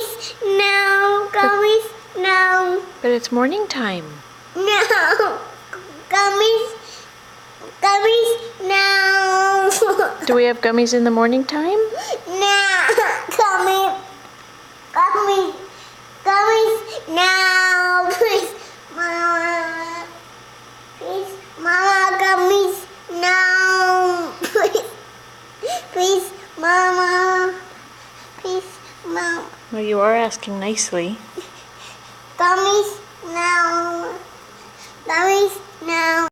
Gummies, no. Gummies, no. But it's morning time. No. Gummies, gummies, no. Do we have gummies in the morning time? No. Gummies, gummies, gummies, no. Please, Mama. Please, Mama, gummies, no. Please, please, Mama. Please, Mama. Well, you are asking nicely. Gummies, no. Gummies, no.